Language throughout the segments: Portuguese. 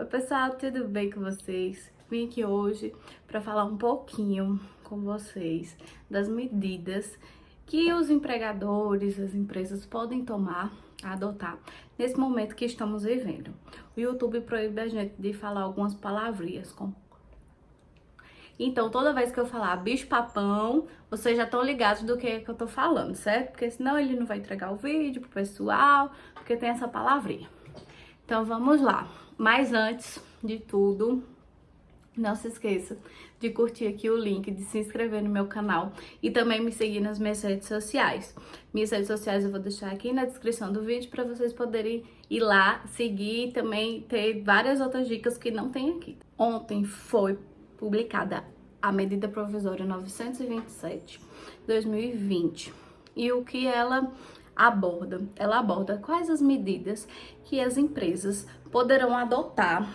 Oi pessoal, tudo bem com vocês? Vim aqui hoje para falar um pouquinho com vocês das medidas que os empregadores, as empresas podem tomar, adotar nesse momento que estamos vivendo. O YouTube proíbe a gente de falar algumas palavrinhas Então, toda vez que eu falar bicho-papão, vocês já estão ligados do que é que eu tô falando, certo? Porque senão ele não vai entregar o vídeo pro pessoal, porque tem essa palavrinha. Então, vamos lá. Mas antes de tudo, não se esqueça de curtir aqui o link, de se inscrever no meu canal e também me seguir nas minhas redes sociais. Minhas redes sociais eu vou deixar aqui na descrição do vídeo para vocês poderem ir lá, seguir e também ter várias outras dicas que não tem aqui. Ontem foi publicada a medida provisória 927/2020 e o que ela aborda? Ela aborda quais as medidas que as empresas poderão adotar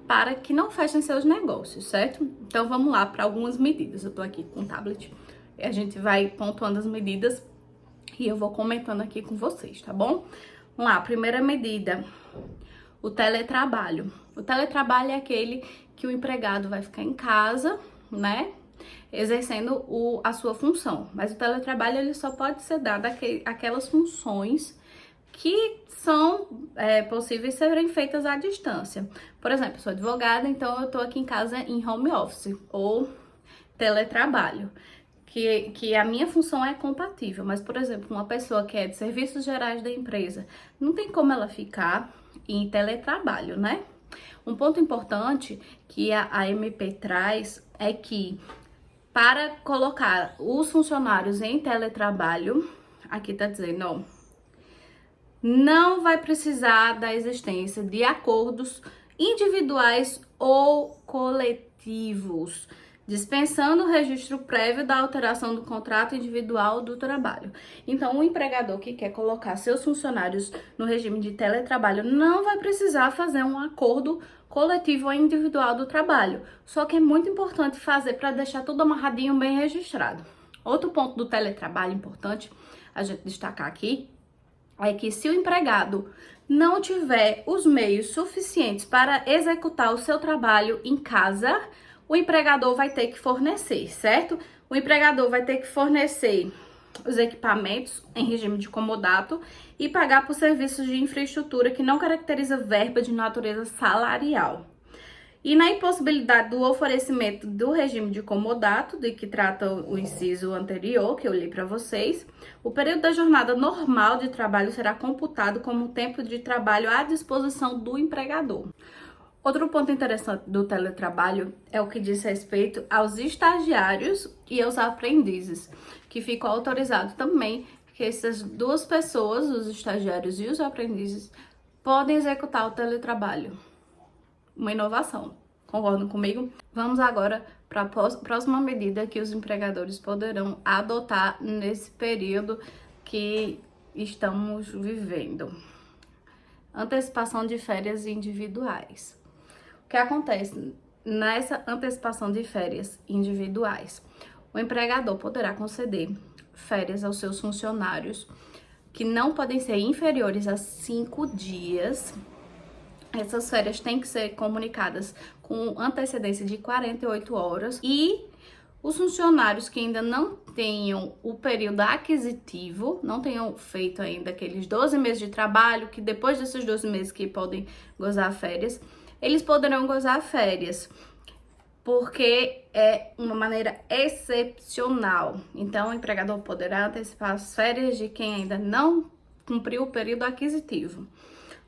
para que não fechem seus negócios, certo? Então vamos lá para algumas medidas. Eu tô aqui com o tablet e a gente vai pontuando as medidas e eu vou comentando aqui com vocês, tá bom? Vamos lá, primeira medida, o teletrabalho. O teletrabalho é aquele que o empregado vai ficar em casa, né? Exercendo a sua função, mas o teletrabalho ele só pode ser dado aquelas funções que são possíveis serem feitas à distância. Por exemplo, eu sou advogada, então eu tô aqui em casa em home office ou teletrabalho, que a minha função é compatível, mas, por exemplo, uma pessoa que é de serviços gerais da empresa, não tem como ela ficar em teletrabalho, né? Um ponto importante que a MP traz é que para colocar os funcionários em teletrabalho, aqui tá dizendo, ó, não vai precisar da existência de acordos individuais ou coletivos, dispensando o registro prévio da alteração do contrato individual do trabalho. Então, o empregador que quer colocar seus funcionários no regime de teletrabalho não vai precisar fazer um acordo coletivo ou individual do trabalho. Só que é muito importante fazer para deixar tudo amarradinho, bem registrado. Outro ponto do teletrabalho importante a gente destacar aqui é que se o empregado não tiver os meios suficientes para executar o seu trabalho em casa, o empregador vai ter que fornecer, certo? O empregador vai ter que fornecer os equipamentos em regime de comodato e pagar por serviços de infraestrutura que não caracteriza verba de natureza salarial. E na impossibilidade do oferecimento do regime de comodato, de que trata o inciso anterior, que eu li para vocês, o período da jornada normal de trabalho será computado como tempo de trabalho à disposição do empregador. Outro ponto interessante do teletrabalho é o que diz respeito aos estagiários e aos aprendizes, que ficou autorizado também que essas duas pessoas, os estagiários e os aprendizes, podem executar o teletrabalho. Uma inovação, concordam comigo? Vamos agora para a próxima medida que os empregadores poderão adotar nesse período que estamos vivendo. Antecipação de férias individuais. O que acontece nessa antecipação de férias individuais? O empregador poderá conceder férias aos seus funcionários que não podem ser inferiores a 5 dias. Essas férias têm que ser comunicadas com antecedência de 48 horas e os funcionários que ainda não tenham o período aquisitivo, não tenham feito ainda aqueles 12 meses de trabalho, que depois desses 12 meses que podem gozar férias, eles poderão gozar férias, porque é uma maneira excepcional. Então, o empregador poderá antecipar as férias de quem ainda não cumpriu o período aquisitivo.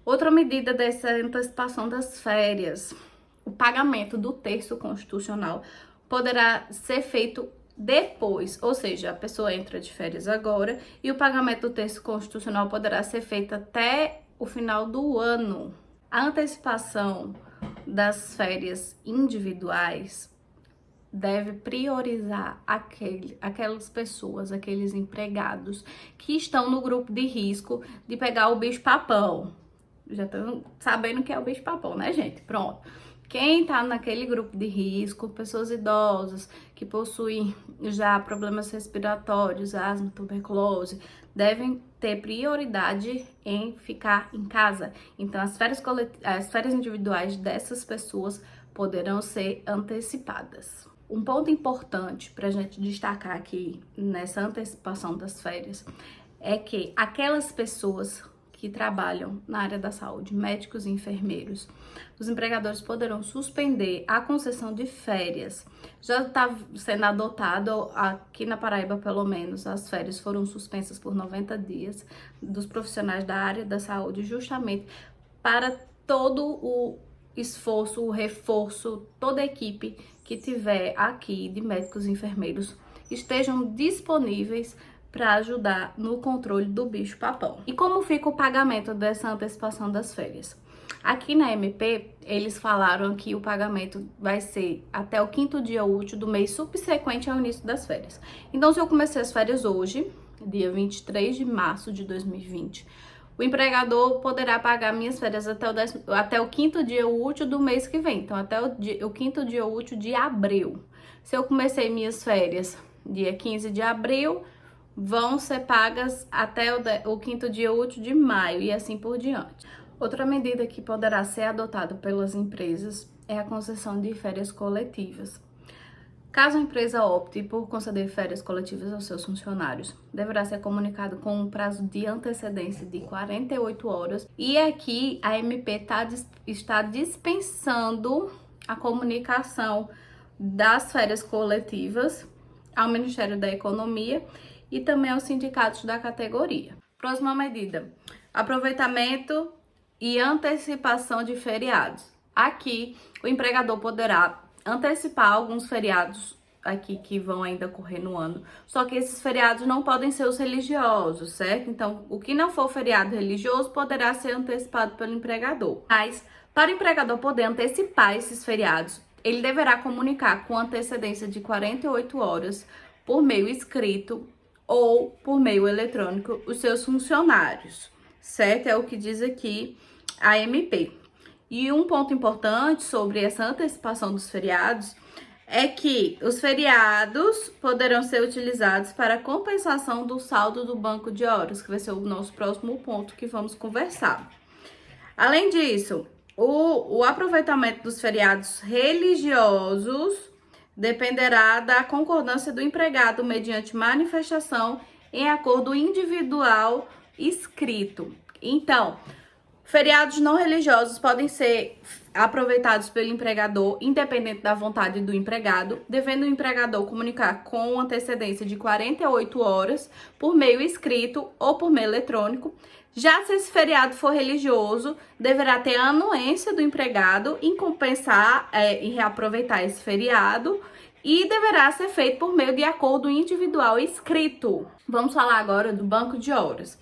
Outra medida dessa antecipação das férias, o pagamento do terço constitucional poderá ser feito depois, ou seja, a pessoa entra de férias agora e o pagamento do terço constitucional poderá ser feito até o final do ano. A antecipação das férias individuais deve priorizar aquelas pessoas, aqueles empregados que estão no grupo de risco de pegar o bicho-papão. Já estão sabendo que é o bicho-papão, né, gente? Pronto. Quem tá naquele grupo de risco, pessoas idosas que possuem já problemas respiratórios, asma, tuberculose, devem ter prioridade em ficar em casa. Então, as férias individuais dessas pessoas poderão ser antecipadas. Um ponto importante para a gente destacar aqui nessa antecipação das férias é que aquelas pessoas que trabalham na área da saúde, médicos e enfermeiros, os empregadores poderão suspender a concessão de férias. Já está sendo adotado, aqui na Paraíba pelo menos, as férias foram suspensas por 90 dias dos profissionais da área da saúde, justamente para todo o esforço, o reforço, toda a equipe que tiver aqui de médicos e enfermeiros estejam disponíveis para ajudar no controle do bicho-papão. E como fica o pagamento dessa antecipação das férias? Aqui na MP, eles falaram que o pagamento vai ser até o 5º dia útil do mês subsequente ao início das férias. Então, se eu comecei as férias hoje, dia 23 de março de 2020, o empregador poderá pagar minhas férias até o 5º dia útil do mês que vem. Então, até o 5º dia útil de abril. Se eu comecei minhas férias dia 15 de abril, vão ser pagas até o 5º dia útil de maio e assim por diante. Outra medida que poderá ser adotada pelas empresas é a concessão de férias coletivas. Caso a empresa opte por conceder férias coletivas aos seus funcionários, deverá ser comunicado com um prazo de antecedência de 48 horas. E aqui a MP está dispensando a comunicação das férias coletivas ao Ministério da Economia e também aos sindicatos da categoria. Próxima medida: aproveitamento e antecipação de feriados. Aqui, o empregador poderá antecipar alguns feriados aqui que vão ainda correr no ano, só que esses feriados não podem ser os religiosos, certo? Então, o que não for feriado religioso poderá ser antecipado pelo empregador. Mas, para o empregador poder antecipar esses feriados, ele deverá comunicar com antecedência de 48 horas por meio escrito ou por meio eletrônico os seus funcionários, certo? É o que diz aqui a MP. E um ponto importante sobre essa antecipação dos feriados é que os feriados poderão ser utilizados para compensação do saldo do banco de horas, que vai ser o nosso próximo ponto que vamos conversar. Além disso, o aproveitamento dos feriados religiosos dependerá da concordância do empregado mediante manifestação em acordo individual escrito. Então, feriados não religiosos podem ser aproveitados pelo empregador, independente da vontade do empregado, devendo o empregador comunicar com antecedência de 48 horas por meio escrito ou por meio eletrônico. Já se esse feriado for religioso, deverá ter a anuência do empregado em compensar, em reaproveitar esse feriado, e deverá ser feito por meio de acordo individual escrito. Vamos falar agora do banco de horas.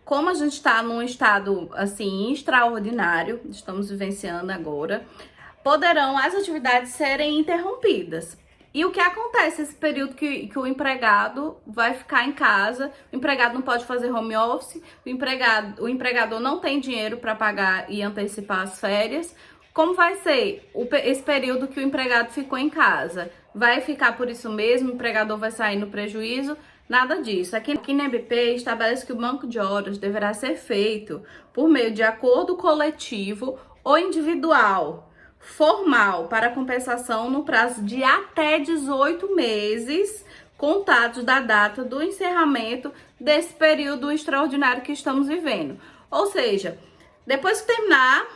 Como a gente está num estado, assim, extraordinário, estamos vivenciando agora, poderão as atividades serem interrompidas. E o que acontece nesse período que o empregado vai ficar em casa, o empregado não pode fazer home office, o empregador não tem dinheiro para pagar e antecipar as férias. Como vai ser esse período que o empregado ficou em casa? Vai ficar por isso mesmo? O empregador vai sair no prejuízo? Nada disso. Aqui na MP estabelece que o banco de horas deverá ser feito por meio de acordo coletivo ou individual, formal, para compensação no prazo de até 18 meses, contados da data do encerramento desse período extraordinário que estamos vivendo. Ou seja, depois que terminar,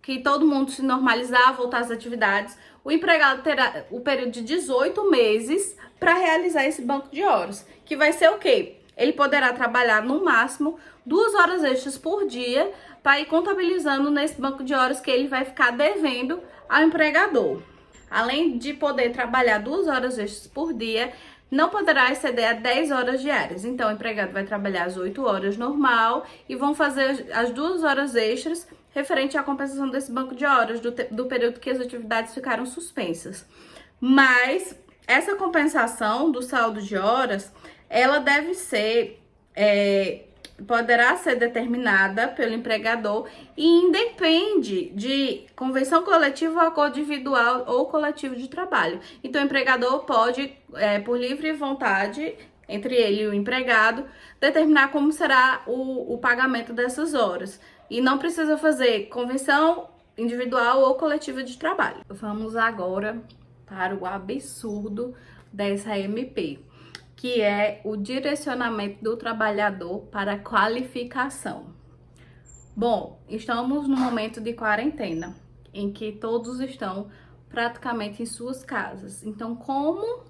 que todo mundo se normalizar, voltar às atividades, o empregado terá o período de 18 meses para realizar esse banco de horas, que vai ser o quê? Ele poderá trabalhar no máximo 2 horas extras por dia para ir contabilizando nesse banco de horas que ele vai ficar devendo ao empregador. Além de poder trabalhar 2 horas extras por dia, não poderá exceder a 10 horas diárias. Então, o empregado vai trabalhar as 8 horas normal e vão fazer as 2 horas extras referente à compensação desse banco de horas do período que as atividades ficaram suspensas. Mas essa compensação do saldo de horas, ela deve ser poderá ser determinada pelo empregador e independe de convenção coletiva, acordo individual ou coletivo de trabalho. Então, o empregador pode, por livre vontade, entre ele e o empregado, determinar como será o pagamento dessas horas. E não precisa fazer convenção individual ou coletiva de trabalho. Vamos agora para o absurdo dessa MP, que é o direcionamento do trabalhador para a qualificação. Bom, estamos no momento de quarentena, em que todos estão praticamente em suas casas. Então, como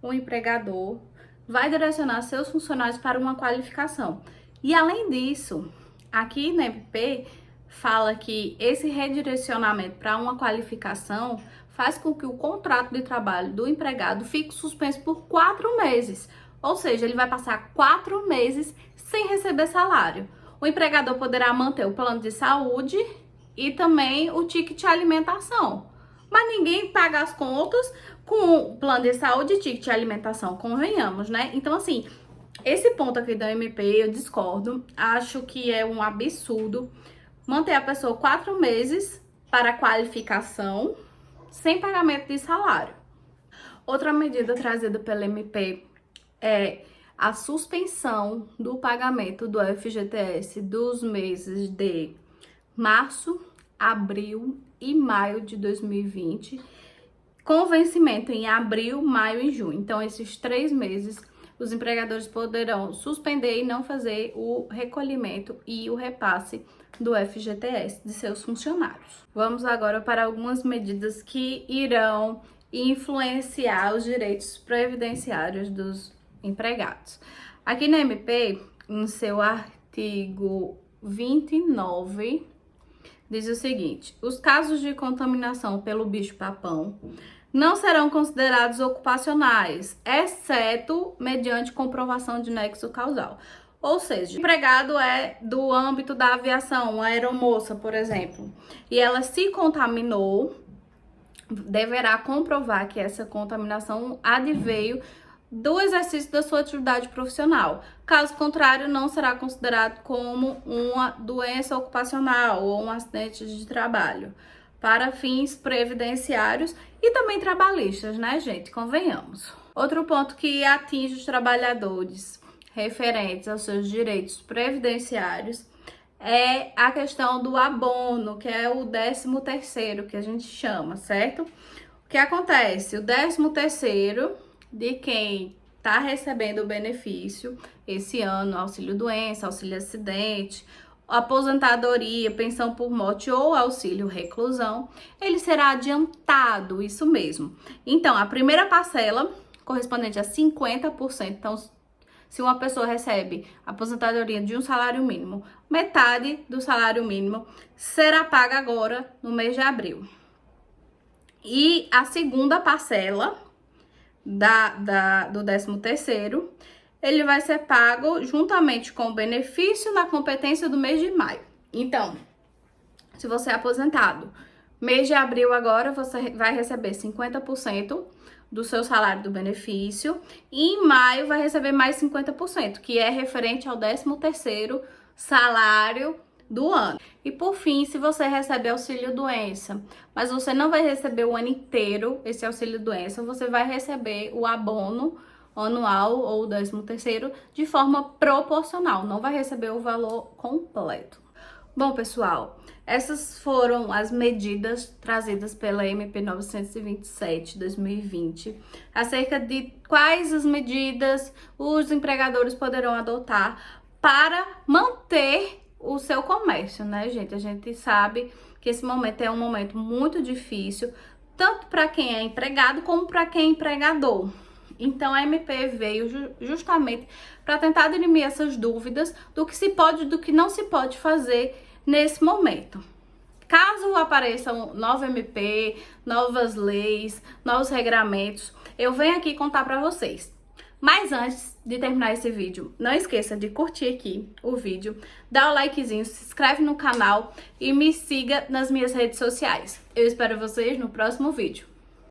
o empregador vai direcionar seus funcionários para uma qualificação? E além disso, aqui na MP fala que esse redirecionamento para uma qualificação faz com que o contrato de trabalho do empregado fique suspenso por 4 meses. Ou seja, ele vai passar 4 meses sem receber salário. O empregador poderá manter o plano de saúde e também o ticket de alimentação. Mas ninguém paga as contas com o plano de saúde e ticket de alimentação, convenhamos, né? Então, assim, esse ponto aqui da MP eu discordo. Acho que é um absurdo manter a pessoa 4 meses para qualificação sem pagamento de salário. Outra medida trazida pela MP é a suspensão do pagamento do FGTS dos meses de março, abril e maio de 2020, com vencimento em abril, maio e junho. Então, esses 3 meses, os empregadores poderão suspender e não fazer o recolhimento e o repasse do FGTS de seus funcionários. Vamos agora para algumas medidas que irão influenciar os direitos previdenciários dos empregados. Aqui na MP, em seu artigo 29, diz o seguinte: os casos de contaminação pelo bicho-papão não serão considerados ocupacionais, exceto mediante comprovação de nexo causal. Ou seja, o empregado é do âmbito da aviação, uma aeromoça, por exemplo, e ela se contaminou, deverá comprovar que essa contaminação adveio do exercício da sua atividade profissional. Caso contrário, não será considerado como uma doença ocupacional ou um acidente de trabalho, para fins previdenciários e também trabalhistas, né, gente? Convenhamos. Outro ponto que atinge os trabalhadores referentes aos seus direitos previdenciários é a questão do abono, que é o 13º, que a gente chama, certo? O que acontece? O 13º de quem está recebendo o benefício esse ano, auxílio-doença, auxílio-acidente, aposentadoria, pensão por morte ou auxílio-reclusão, ele será adiantado, isso mesmo. Então, a primeira parcela, correspondente a 50%, então, se uma pessoa recebe aposentadoria de um salário mínimo, metade do salário mínimo será paga agora no mês de abril. E a segunda parcela do 13º, ele vai ser pago juntamente com o benefício na competência do mês de maio. Então, se você é aposentado, mês de abril agora você vai receber 50% do seu salário do benefício e em maio vai receber mais 50%, que é referente ao 13º salário do ano. E por fim, se você recebe auxílio-doença, mas você não vai receber o ano inteiro esse auxílio-doença, você vai receber o abono anual ou 13º de forma proporcional, não vai receber o valor completo. Bom, pessoal, essas foram as medidas trazidas pela MP 927/2020 acerca de quais as medidas os empregadores poderão adotar para manter o seu comércio, né, gente? A gente sabe que esse momento é um momento muito difícil, tanto para quem é empregado como para quem é empregador. Então, a MP veio justamente para tentar dirimir essas dúvidas do que se pode e do que não se pode fazer nesse momento. Caso apareçam nova MP, novas leis, novos regramentos, eu venho aqui contar para vocês. Mas antes de terminar esse vídeo, não esqueça de curtir aqui o vídeo, dar o likezinho, se inscreve no canal e me siga nas minhas redes sociais. Eu espero vocês no próximo vídeo.